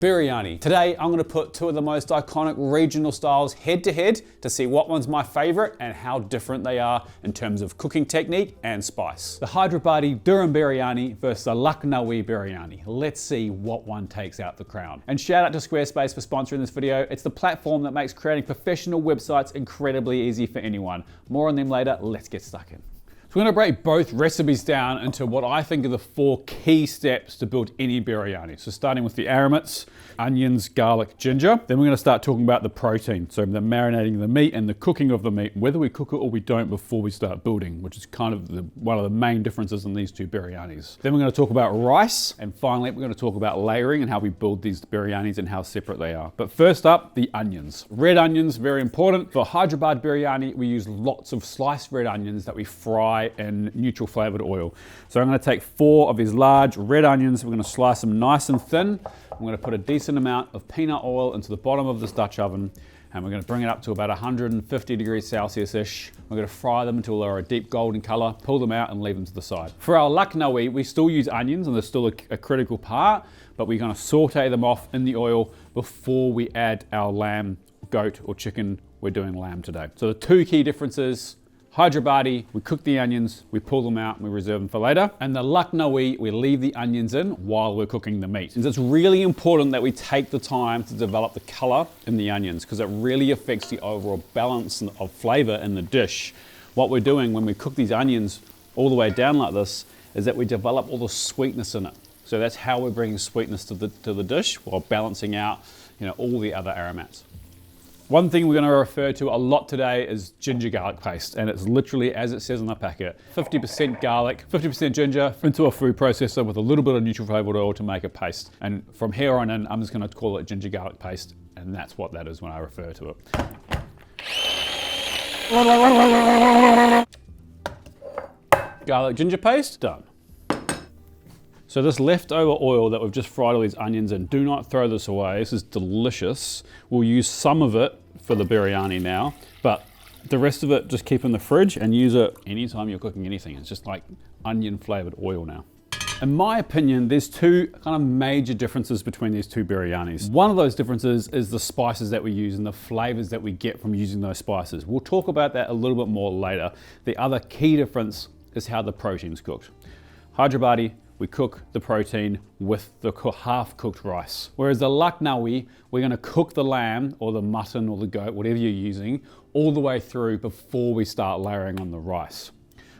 Biryani. Today, I'm gonna put two of the most iconic regional styles head to head to see what one's my favorite and how different they are in terms of cooking technique and spice. The Hyderabadi Dum Biryani versus the Lucknowi Biryani. Let's see what one takes out the crown. And shout out to Squarespace for sponsoring this video. It's the platform that makes creating professional websites incredibly easy for anyone. More on them later, let's get stuck in. So we're gonna break both recipes down into what I think are the 4 key steps to build any biryani. So starting with the aromats, onions, garlic, ginger. Then we're gonna start talking about the protein. So the marinating of the meat and the cooking of the meat, whether we cook it or we don't before we start building, which is kind of one of the main differences in these two biryanis. Then we're gonna talk about rice. And finally, we're gonna talk about layering and how we build these biryanis and how separate they are. But first up, the onions. Red onions, very important. For Hyderabad biryani, we use lots of sliced red onions that we fry in neutral flavored oil. So I'm going to take 4 of these large red onions. We're going to slice them nice and thin. I'm going to put a decent amount of peanut oil into the bottom of this Dutch oven, and we're going to bring it up to about 150 degrees Celsius-ish. We're going to fry them until they're a deep golden color, pull them out and leave them to the side. For our Lucknowi, we still use onions and they're still a critical part, but we're going to saute them off in the oil before we add our lamb, goat or chicken. We're doing lamb today. So the 2 key differences: Hyderabadi, we cook the onions, we pull them out and we reserve them for later. And the Lucknowi, we leave the onions in while we're cooking the meat. And it's really important that we take the time to develop the color in the onions because it really affects the overall balance of flavor in the dish. What we're doing when we cook these onions all the way down like this is that we develop all the sweetness in it. So that's how we're bringing sweetness to the dish while balancing out, all the other aromats. One thing we're going to refer to a lot today is ginger garlic paste, and it's literally as it says on the packet. 50% garlic, 50% ginger into a food processor with a little bit of neutral flavored oil to make a paste. And from here on in, I'm just going to call it ginger garlic paste, and that's what that is when I refer to it. Garlic ginger paste, done. So this leftover oil that we've just fried all these onions in, do not throw this away. This is delicious. We'll use some of it for the biryani now, but the rest of it just keep in the fridge and use it anytime you're cooking anything. It's just like onion flavored oil now. In my opinion, there's 2 kind of major differences between these 2 biryanis. One of those differences is the spices that we use and the flavors that we get from using those spices. We'll talk about that a little bit more later. The other key difference is how the protein's cooked. Hyderabadi, we cook the protein with the half-cooked rice. Whereas the Lucknowi, we're gonna cook the lamb or the mutton or the goat, whatever you're using, all the way through before we start layering on the rice.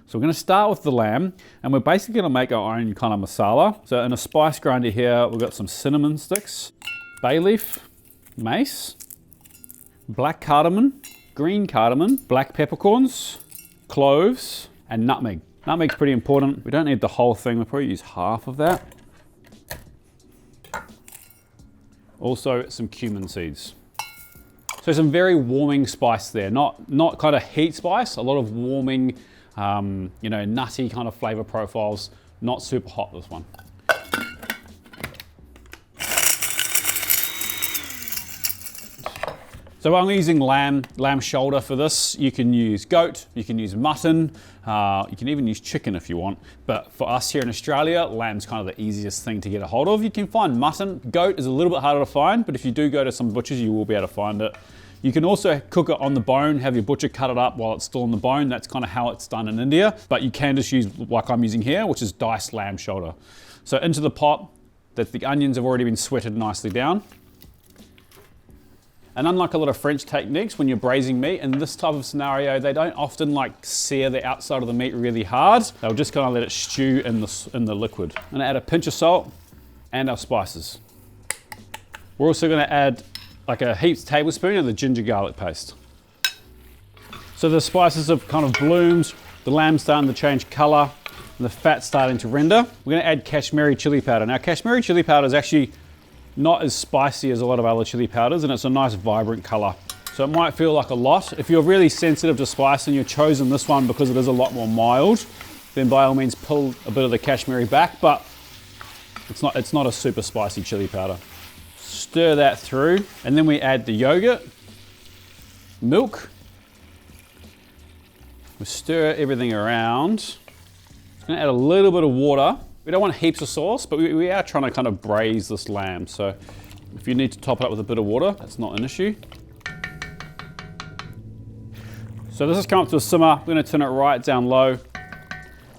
So we're gonna start with the lamb, and we're basically gonna make our own kind of masala. So in a spice grinder here, we've got some cinnamon sticks, bay leaf, mace, black cardamom, green cardamom, black peppercorns, cloves, and nutmeg. Nutmeg's pretty important. We don't need the whole thing. We'll probably use half of that. Also some cumin seeds. So some very warming spice there. Not kind of heat spice, a lot of warming, nutty kind of flavor profiles. Not super hot, this one. So I'm using lamb shoulder for this. You can use goat, you can use mutton, you can even use chicken if you want. But for us here in Australia, lamb's kind of the easiest thing to get a hold of. You can find mutton. Goat is a little bit harder to find, but if you do go to some butchers, you will be able to find it. You can also cook it on the bone, have your butcher cut it up while it's still on the bone. That's kind of how it's done in India. But you can just use, like I'm using here, which is diced lamb shoulder. So into the pot, the onions have already been sweated nicely down. And unlike a lot of French techniques, when you're braising meat, in this type of scenario, they don't often sear the outside of the meat really hard. They'll just kind of let it stew in the liquid. I'm gonna add a pinch of salt and our spices. We're also gonna add like a heaped tablespoon of the ginger garlic paste. So the spices have kind of bloomed, the lamb's starting to change color, and the fat's starting to render. We're gonna add Kashmiri chili powder. Now Kashmiri chili powder is actually not as spicy as a lot of other chili powders, and it's a nice vibrant color. So it might feel like a lot. If you're really sensitive to spice and you've chosen this one because it is a lot more mild, then by all means pull a bit of the Kashmiri back, but it's not a super spicy chili powder. Stir that through, and then we add the yogurt, milk. We stir everything around. I'm gonna add a little bit of water. We don't want heaps of sauce, but we are trying to kind of braise this lamb. So If you need to top it up with a bit of water, that's not an issue. So this has come up to a simmer. We're gonna turn it right down low,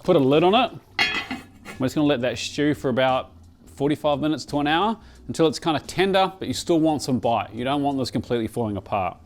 put a lid on it. We're just gonna let that stew for about 45 minutes to an hour until it's kind of tender, but you still want some bite. You don't want this completely falling apart.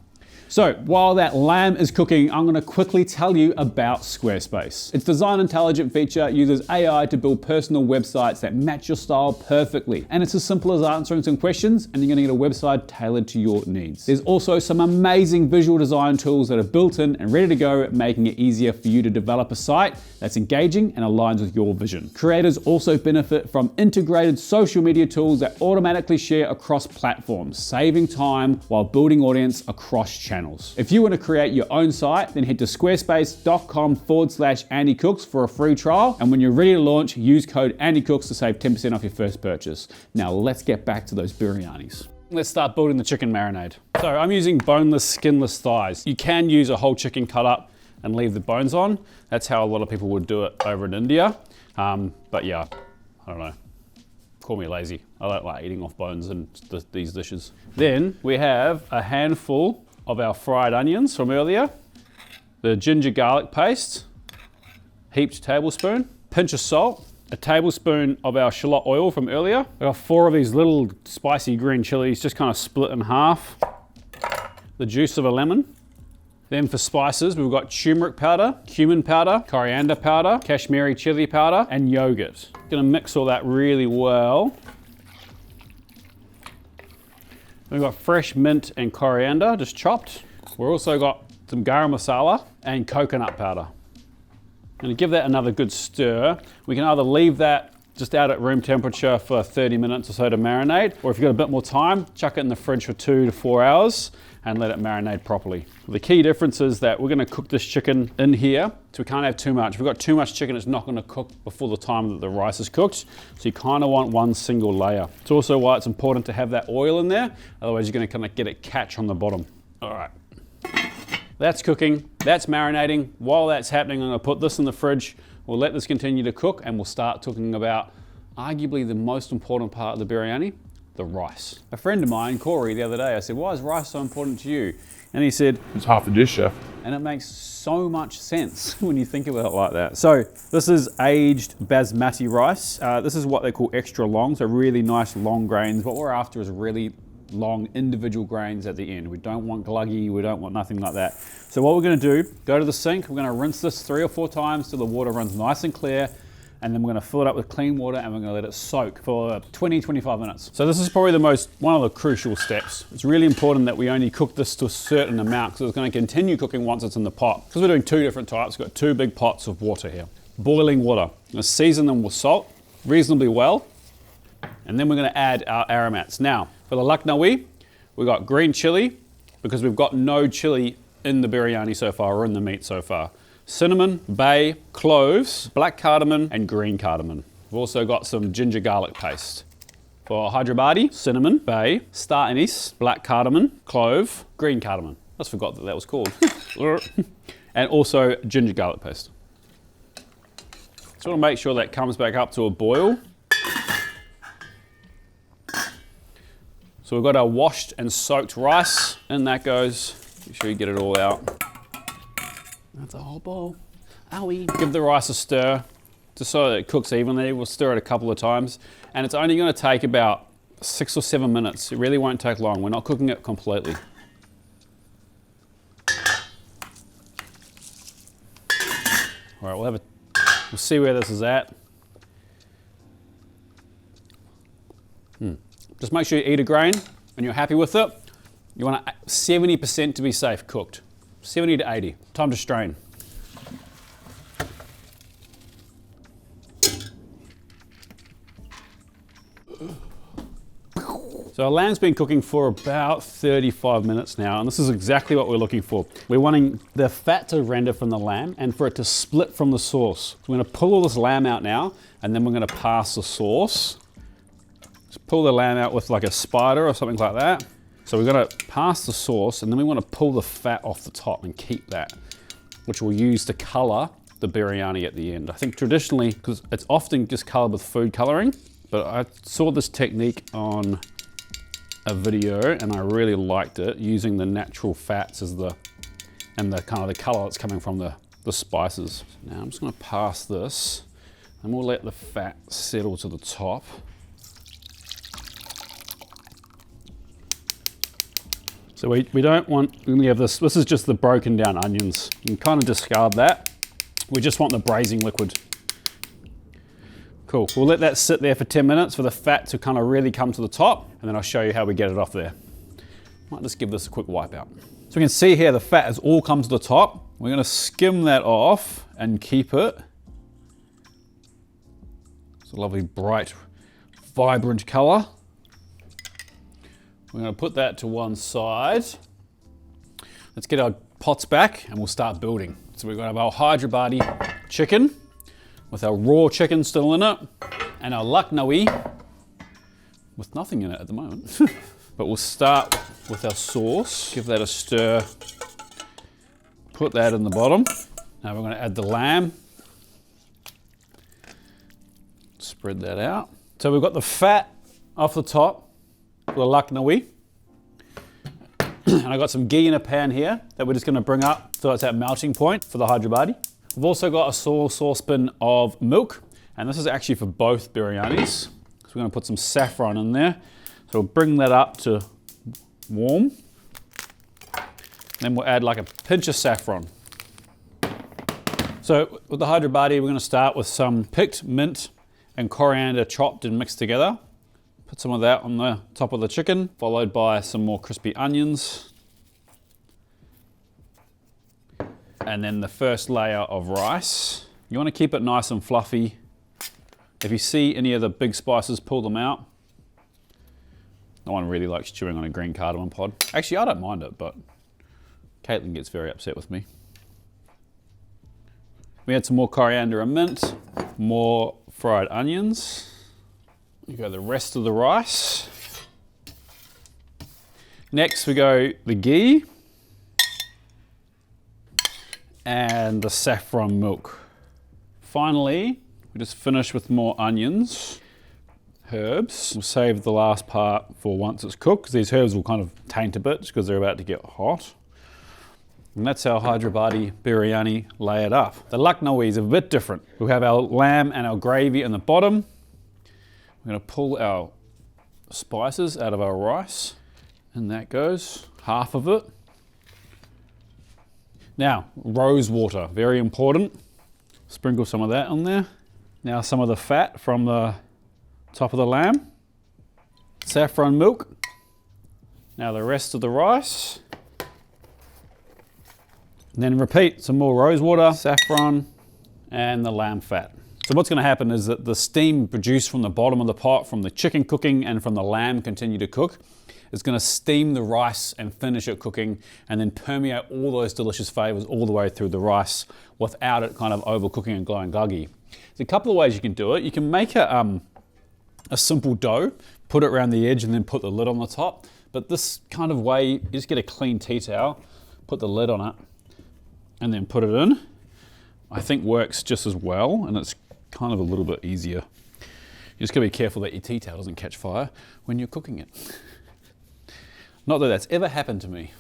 So while that lamb is cooking, I'm gonna quickly tell you about Squarespace. Its design intelligent feature uses AI to build personal websites that match your style perfectly. And it's as simple as answering some questions and you're gonna get a website tailored to your needs. There's also some amazing visual design tools that are built in and ready to go, making it easier for you to develop a site that's engaging and aligns with your vision. Creators also benefit from integrated social media tools that automatically share across platforms, saving time while building audience across channels. If you want to create your own site, then head to squarespace.com/AndyCooks for a free trial. And when you're ready to launch, use code AndyCooks to save 10% off your first purchase. Now let's get back to those biryanis. Let's start building the chicken marinade. So I'm using boneless, skinless thighs. You can use a whole chicken cut up and leave the bones on. That's how a lot of people would do it over in India. But yeah, I don't know. Call me lazy. I don't like eating off bones in these dishes. Then we have a handful of our fried onions from earlier, the ginger garlic paste, heaped tablespoon, pinch of salt, a tablespoon of our shallot oil from earlier. I got 4 of these little spicy green chilies just kind of split in half, the juice of a lemon. Then for spices, we've got turmeric powder, cumin powder, coriander powder, Kashmiri chili powder, and yogurt. Gonna mix all that really well. We've got fresh mint and coriander, just chopped. We've also got some garam masala and coconut powder. I'm gonna give that another good stir. We can either leave that just out at room temperature for 30 minutes or so to marinate, or if you've got a bit more time, chuck it in the fridge for 2 to 4 hours and let it marinate properly. The key difference is that we're gonna cook this chicken in here, so we can't have too much. If we've got too much chicken, it's not gonna cook before the time that the rice is cooked, so you kinda want one single layer. It's also why it's important to have that oil in there, otherwise you're gonna kinda get it catch on the bottom. All right, that's cooking, that's marinating. While that's happening, I'm gonna put this in the fridge. We'll let this continue to cook and we'll start talking about arguably the most important part of the biryani, the rice. A friend of mine, Corey, the other day, I said, why is rice so important to you? And he said, it's half the dish, chef. And it makes so much sense when you think about it like that. So this is aged basmati rice. This is what they call extra long, so really nice long grains. What we're after is really long individual grains at the end. We don't want gluggy, we don't want nothing like that. So what we're gonna do, go to the sink, we're gonna rinse this 3 or 4 times till the water runs nice and clear, and then we're gonna fill it up with clean water and we're gonna let it soak for 20, 25 minutes. So this is probably one of the crucial steps. It's really important that we only cook this to a certain amount because it's gonna continue cooking once it's in the pot. Because we're doing 2 different types, we've got 2 big pots of water here. Boiling water. I'm gonna season them with salt reasonably well, and then we're gonna add our aromats. Now, for the Lucknowi, we've got green chili, because we've got no chili in the biryani so far, or in the meat so far. Cinnamon, bay, cloves, black cardamom, and green cardamom. We've also got some ginger garlic paste. For Hyderabadi, cinnamon, bay, star anise, black cardamom, clove, green cardamom. I just forgot that was called. And also ginger garlic paste. So we'll make sure that comes back up to a boil. So we've got our washed and soaked rice, and that goes. Make sure you get it all out. That's a whole bowl. Owie. Give the rice a stir, just so that it cooks evenly. We'll stir it a couple of times, and it's only gonna take about 6 or 7 minutes. It really won't take long. We're not cooking it completely. All right, we'll see where this is at. Just make sure you eat a grain and you're happy with it. You want 70% to be safe cooked. 70 to 80. Time to strain. So our lamb's been cooking for about 35 minutes now, and this is exactly what we're looking for. We're wanting the fat to render from the lamb and for it to split from the sauce. So we're gonna pull all this lamb out now, and then we're gonna pass the sauce. Just pull the lamb out with like a spider or something like that. So we're gonna pass the sauce, and then we wanna pull the fat off the top and keep that, which we'll use to color the biryani at the end. I think traditionally, because it's often just colored with food coloring, but I saw this technique on a video and I really liked it, using the natural fats as the kind of the color that's coming from the spices. Now I'm just gonna pass this and we'll let the fat settle to the top. So we don't want, when we have this is just the broken down onions. You can kind of discard that. We just want the braising liquid. Cool, we'll let that sit there for 10 minutes for the fat to kind of really come to the top, and then I'll show you how we get it off there. Might just give this a quick wipe out. So we can see here the fat has all come to the top. We're gonna skim that off and keep it. It's a lovely, bright, vibrant color. We're gonna put that to one side. Let's get our pots back and we'll start building. So we're gonna have our Hyderabadi chicken with our raw chicken still in it, and our Lucknowi with nothing in it at the moment. But we'll start with our sauce, give that a stir, put that in the bottom. Now we're gonna add the lamb, spread that out. So we've got the fat off the top, the Lucknowi, and I've got some ghee in a pan here that we're just gonna bring up so it's at melting point for the Hyderabadi. We've also got a saucepan of milk, and this is actually for both biryanis. So we're gonna put some saffron in there. So we'll bring that up to warm. Then we'll add like a pinch of saffron. So with the Hyderabadi, we're gonna start with some picked mint and coriander chopped and mixed together. Put some of that on the top of the chicken, followed by some more crispy onions. And then the first layer of rice. You want to keep it nice and fluffy. If you see any of the big spices, pull them out. No one really likes chewing on a green cardamom pod. Actually, I don't mind it, but Caitlin gets very upset with me. We add some more coriander and mint, more fried onions. You go the rest of the rice. Next we go the ghee and the saffron milk. Finally, we just finish with more onions, herbs. We'll save the last part for once it's cooked, because these herbs will kind of taint a bit because they're about to get hot. And that's our Hyderabadi biryani layered up. The Lucknowi is a bit different. We'll have our lamb and our gravy in the bottom. We're gonna pull our spices out of our rice, and that goes, half of it. Now, rose water, very important. Sprinkle some of that on there. Now some of the fat from the top of the lamb. Saffron milk. Now the rest of the rice. And then repeat, some more rose water, saffron, and the lamb fat. So what's gonna happen is that the steam produced from the bottom of the pot, from the chicken cooking and from the lamb continue to cook, is gonna steam the rice and finish it cooking, and then permeate all those delicious flavors all the way through the rice without it kind of overcooking and glowing gluggy. There's a couple of ways you can do it. You can make a simple dough, put it around the edge and then put the lid on the top. But this kind of way, you just get a clean tea towel, put the lid on it, and then put it in. I think works just as well, and it's kind of a little bit easier. You just gotta be careful that your tea towel doesn't catch fire when you're cooking it. Not that that's ever happened to me.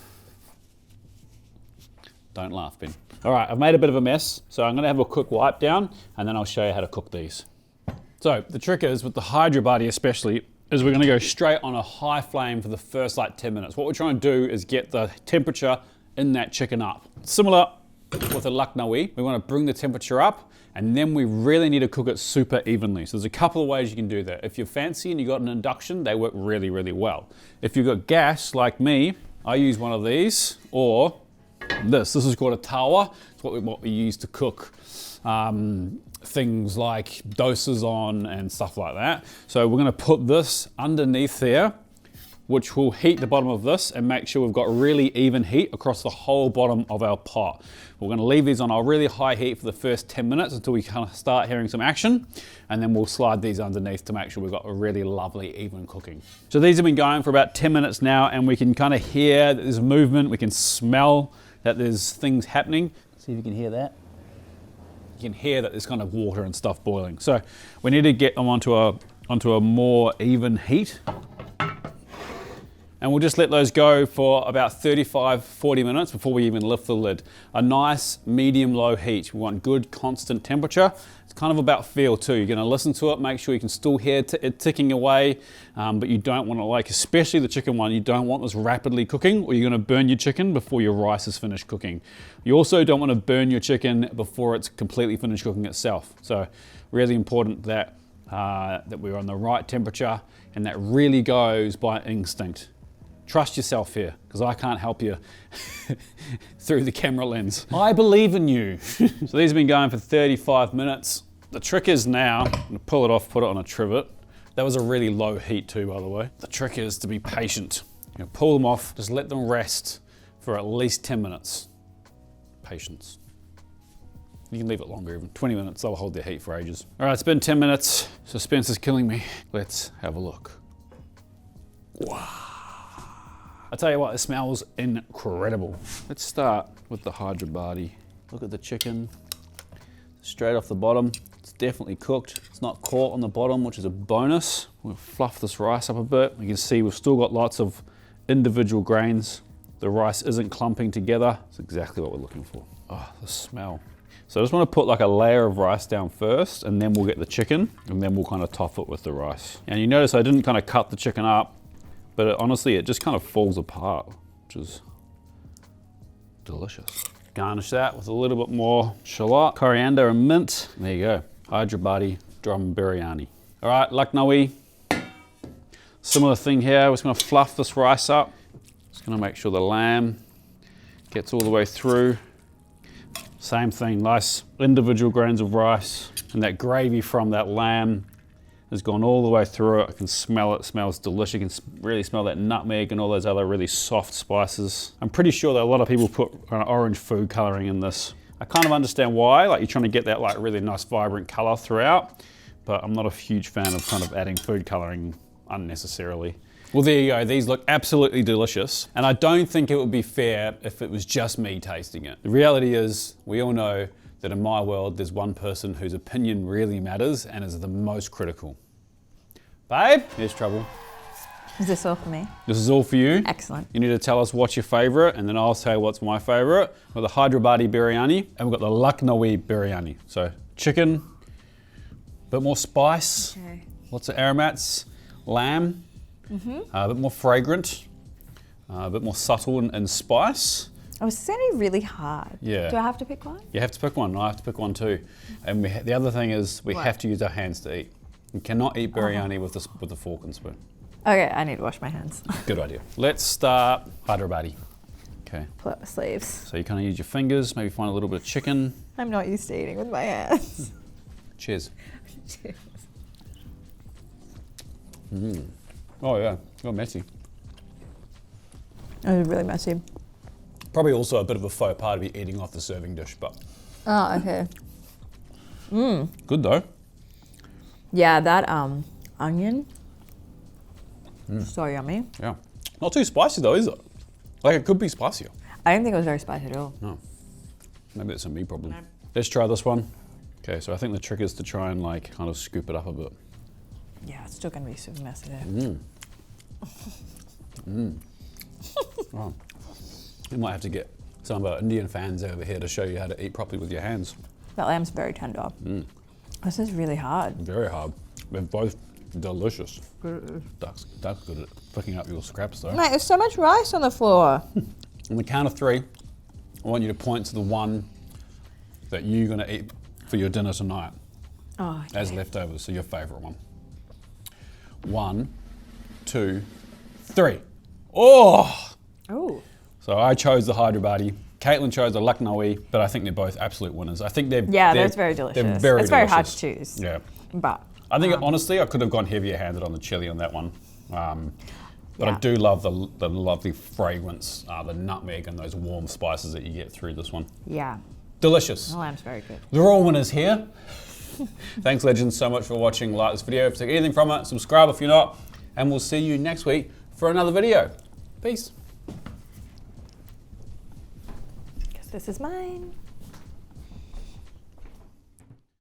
Don't laugh, Ben. All right, I've made a bit of a mess, so I'm gonna have a quick wipe down and then I'll show you how to cook these. So the trick is, with the Hyderabadi especially, is we're gonna go straight on a high flame for the first like 10 minutes. What we're trying to do is get the temperature in that chicken up. Similar with the Lucknowi, we wanna bring the temperature up, and then we really need to cook it super evenly. So there's a couple of ways you can do that. If you're fancy and you've got an induction, they work really, really well. If you've got gas, like me, I use one of these, or this. This is called a tawa. It's what we use to cook things like dosas on and stuff like that. So we're gonna put this underneath there, which will heat the bottom of this and make sure we've got really even heat across the whole bottom of our pot. We're gonna leave these on a really high heat for the first 10 minutes until we kind of start hearing some action, and then we'll slide these underneath to make sure we've got a really lovely even cooking. So these have been going for about 10 minutes now, and we can kind of hear that there's movement, we can smell that there's things happening. See if you can hear that. You can hear that there's kind of water and stuff boiling. So we need to get them onto a more even heat. And we'll just let those go for about 35-40 minutes before we even lift the lid. A nice medium-low heat. We want good constant temperature. It's kind of about feel too. You're going to listen to it, make sure you can still hear it ticking away, but you don't want to, like, especially the chicken one, you don't want this rapidly cooking, or you're going to burn your chicken before your rice is finished cooking. You also don't want to burn your chicken before it's completely finished cooking itself. So really important that that we're on the right temperature, and that really goes by instinct. Trust yourself here, because I can't help you through the camera lens. I believe in you. So these have been going for 35 minutes. The trick is now, I'm gonna pull it off, put it on a trivet. That was a really low heat too, by the way. The trick is to be patient. You know, pull them off, just let them rest for at least 10 minutes. Patience. You can leave it longer, even 20 minutes, they'll hold their heat for ages. All right, it's been 10 minutes. Suspense is killing me. Let's have a look. Wow. I tell you what, it smells incredible. Let's start with the Hyderabadi. Look at the chicken, straight off the bottom. It's definitely cooked. It's not caught on the bottom, which is a bonus. We'll fluff this rice up a bit. You can see we've still got lots of individual grains. The rice isn't clumping together. It's exactly what we're looking for. Oh, the smell. So I just want to put like a layer of rice down first, and then we'll get the chicken, and then we'll kind of top it with the rice. And you notice I didn't kind of cut the chicken up, but honestly, it just kind of falls apart, which is delicious. Garnish that with a little bit more shallot, coriander, and mint. There you go, Hyderabadi Dum Biryani. All right, Lucknowi. Similar thing here, we're just gonna fluff this rice up. Just gonna make sure the lamb gets all the way through. Same thing, nice individual grains of rice, and that gravy from that lamb has gone all the way through it. I can smell it, it smells delicious. You can really smell that nutmeg and all those other really soft spices. I'm pretty sure that a lot of people put orange food coloring in this. I kind of understand why, like you're trying to get that like really nice vibrant color throughout, but I'm not a huge fan of kind of adding food coloring unnecessarily. Well, there you go. These look absolutely delicious. And I don't think it would be fair if it was just me tasting it. The reality is, we all know that in my world, there's one person whose opinion really matters and is the most critical. Babe, here's trouble. Is this all for me? This is all for you. Excellent. You need to tell us what's your favorite, and then I'll tell you what's my favorite. We've got the Hyderabadi Biryani, and we've got the Lucknowi Biryani. So chicken, a bit more spice, Okay. lots of aromats, lamb, a bit more fragrant, a bit more subtle in spice. Oh, it's sounding really hard. Yeah. Do I have to pick one? You have to pick one, I have to pick one too. And the other thing is we What? have to use our hands to eat. You cannot eat biryani with a fork and spoon. Okay, I need to wash my hands. Good idea. Let's start Hyderabadi. Okay, Pull out my sleeves. so you kind of use your fingers, maybe find a little bit of chicken. I'm not used to eating with my hands. Cheers. Oh yeah, got messy. It was really messy. Probably also a bit of a faux pas to be eating off the serving dish, but Oh, okay. good though. Yeah, that onion. So yummy. Yeah. Not too spicy though, is it? Like it could be spicier. I didn't think it was very spicy at all. No. Maybe it's a me problem. Let's try this one. Okay, so I think the trick is to try and like kind of scoop it up a bit. Yeah, it's still gonna be super messy there. Oh. You might have to get some of our Indian fans over here to show you how to eat properly with your hands. That lamb's very tender. This is really hard. Very hard. They're both delicious. Duck's good at picking up your scraps though. Mate, there's so much rice on the floor. On the count of three, I want you to point to the one that you're gonna eat for your dinner tonight Oh, as leftovers, so your favorite one. 1, 2, 3. Oh! Oh. So I chose the Hyderabadi. Caitlin chose the Lucknowi, but I think they're both absolute winners. I think they're That's very delicious. They're very it's very hard delicious. to choose. Yeah. But I think honestly, I could have gone heavier handed on the chili on that one. But I Yeah. do love the lovely fragrance, the nutmeg and those warm spices that you get through this one. yeah, Delicious. the lamb's very good. They're all winners here. Thanks, legends, so much for watching. Like this video if you took anything from it. Subscribe if you're not. And we'll see you next week for another video. Peace. Because this is mine.